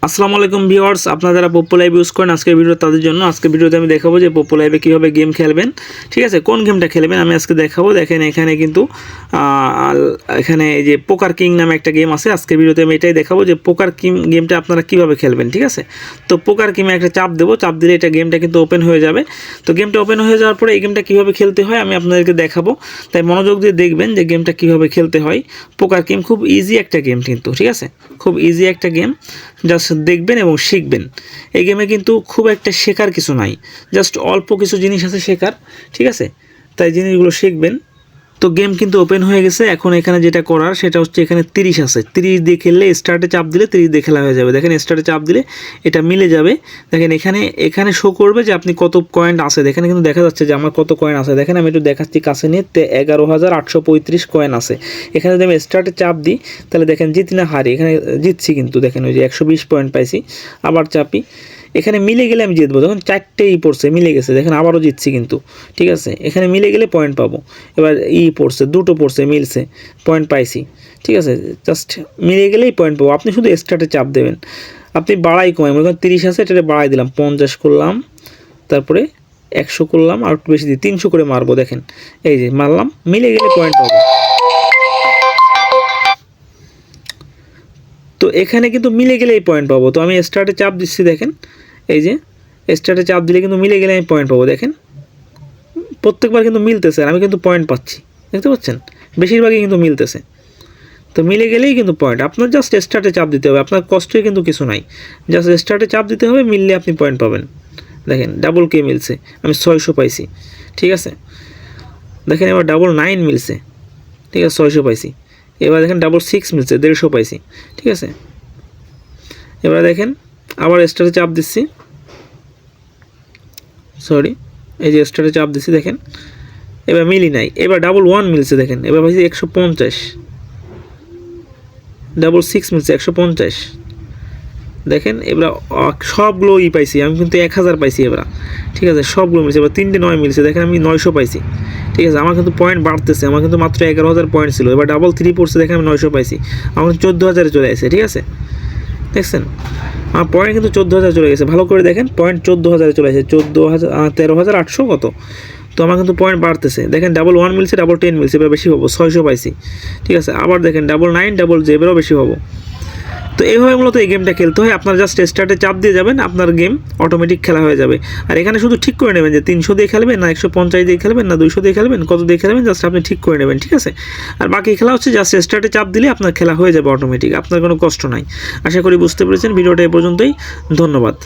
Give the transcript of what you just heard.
আসসালামু আলাইকুম ভিউয়ার্স, আপনারা যারা পোপো লাইভ ইউজ করেন আজকের ভিডিও তাদের জন্য। আজকের ভিডিওতে আমি দেখাবো যে পোপো লাইভে কীভাবে গেম খেলবেন। ঠিক আছে, কোন গেমটা খেলবেন আমি আজকে দেখাবো। দেখেন এখানে কিন্তু এখানে এই যে পোকার কিং নামে একটা গেম আছে। আজকের ভিডিওতে আমি এটাই দেখাবো যে পোকার কিং গেমটা আপনারা কীভাবে খেলবেন। ঠিক আছে, তো পোকার কিংয়ে একটা চাপ দেবো, চাপ দিলে এটা গেমটা কিন্তু ওপেন হয়ে যাবে। তো গেমটা ওপেন হয়ে যাওয়ার পরে এই গেমটা কীভাবে খেলতে হয় আমি আপনাদেরকে দেখাবো, তাই মনোযোগ দিয়ে দেখবেন যে গেমটা কীভাবে খেলতে হয়। পোকার কিং খুব ইজি একটা গেম কিন্তু, ঠিক আছে, খুব ইজি একটা গেম, জাস্ট দেখবেন এবং শিখবেন। এই গেমে কিন্তু খুব একটা শেখার কিছু নাই, জাস্ট অল্প কিছু জিনিস আছে শেখার, ঠিক আছে, তাই জিনিসগুলো শিখবেন। তো গেম কিন্তু ওপেন হয়ে গেছে। এখন এখানে যেটা করার সেটা হচ্ছে এখানে 30 আছে, 30 দিয়ে খেললে স্টার্টে চাপ দিলে 30 দিয়ে খেলা হয়ে যাবে। দেখেন স্টার্টে চাপ দিলে এটা মিলে যাবে। দেখেন এখানে শো করবে যে আপনি কত কয়েন আছে। দেখেন কিন্তু দেখা যাচ্ছে যে আমার কত কয়েন আছে। দেখেন আমি একটু দেখাচ্ছি কাছে নিয়ে, 11,835 কয়েন আছে। এখানে যদি আমি স্টার্টে চাপ দিই তাহলে দেখেন জিতি না হারি, এখানে জিতছি কিন্তু। দেখেন ওই যে 120 পয়েন্ট পাইছি। আবার চাপি, এখানে মিলে গেলে আমি জিতবো। দেখুন চারটেই পড়ছে, মিলে গেছে। দেখেন আবারও জিতছি কিন্তু, ঠিক আছে, এখানে মিলে গেলে পয়েন্ট পাবো। এবার পড়ছে, দুটো পড়ছে, মিলছে, পয়েন্ট পাইছি। ঠিক আছে, জাস্ট মিলে গেলেই পয়েন্ট পাবো। আপনি শুধু স্টার্টে চাপ দেবেন, আপনি বাড়াই কমাই। মনে করেন 30 আছে, এটাতে বাড়াই দিলাম, 50 করলাম, তারপরে 100 করলাম, আর একটু বেশি দিই, 300 করে মারবো। দেখেন এই যে মারলাম, মিলে গেলে পয়েন্ট পাবো। তো এখানে কিন্তু মিলে গেলেই পয়েন্ট পাবো। তো আমি স্টার্টে চাপ দিচ্ছি, দেখেন এই যে স্টার্টে চাপ দিলে কিন্তু মিলে গেলে আমি পয়েন্ট পাবো। দেখেন প্রত্যেকবার কিন্তু মিলতেছে, আমি কিন্তু পয়েন্ট পাচ্ছি, দেখতে পাচ্ছেন, বেশিরভাগই কিন্তু মিলতেছে। তো মিলে গেলেই কিন্তু পয়েন্ট। আপনার জাস্ট স্টার্টে চাপ দিতে হবে, আপনার কষ্টই কিন্তু কিছু নাই, জাস্ট স্টার্টে চাপ দিতে হবে, মিললে আপনি পয়েন্ট পাবেন। দেখেন ডাবল কে মিলছে, আমি 600 পাইছি, ঠিক আছে। দেখেন এবার ডাবল 9 মিলছে, ঠিক আছে, 600 পাইছি। এবার দেখেন ডাবল 6 মিলছে, 150 পাইছি, ঠিক আছে। এবার দেখেন আবার স্টার্টে চাপ দিচ্ছি, সরি, এই যে স্টার্টে চাপ দিচ্ছি, দেখেন এবার মিলি নাই। এবার ডাবল 1 মিলছে, দেখেন এবার পাইছি 150, ডাবল 6 মিলছে 150। দেখেন এবার সবগুলো পাইছি, আমি কিন্তু 1000 পাইছি এবার, ঠিক আছে, সবগুলো মিলছে। এবার 3টে 9 মিলছে, দেখেন আমি 900 পাইছি, ঠিক আছে। আমার কিন্তু পয়েন্ট বাড়তেছে, আমার কিন্তু মাত্র 11,000 পয়েন্ট ছিল। এবার ডাবল 3 পড়ছে, দেখেন আমি 900 পাইছি, আমার 14,000 চলে আসছে, ঠিক আছে, দেখছেন আমার পয়েন্ট কিন্তু 14,000 চলে গেছে। ভালো করে দেখেন, পয়েন্ট 14,000 চলে আসে, 13,800 কত। তো আমার কিন্তু পয়েন্ট বাড়তেছে। দেখেন ডাবল 1 মিলছে, ডাবল 10 মিলছে, এবার বেশি পাবো, 600 পাইছি, ঠিক আছে। আবার দেখেন ডাবল 9, ডাবল জে, এবারও বেশি পাবো। তো এইভাবে মূলত এই গেমটা খেলতে হয়। আপনার জাস্ট স্টার্টে চাপ দিয়ে যাবেন, আপনার গেম অটোমেটিক খেলা হয়ে যাবে। আর এখানে শুধু ঠিক করে নেবেন যে 300 দিয়ে খেলবেন না 150 দিয়ে খেলবেন না 200 দিয়ে খেলবেন, কত দিয়ে খেলবেন, জাস্ট আপনি ঠিক করে নেবেন, ঠিক আছে। আর বাকি খেলা হচ্ছে জাস্ট স্টার্টে চাপ দিলে আপনার খেলা হয়ে যাবে অটোমেটিক, আপনার কোনো কষ্ট নাই। আশা করি বুঝতে পেরেছেন। ভিডিওটা এ পর্যন্তই, ধন্যবাদ।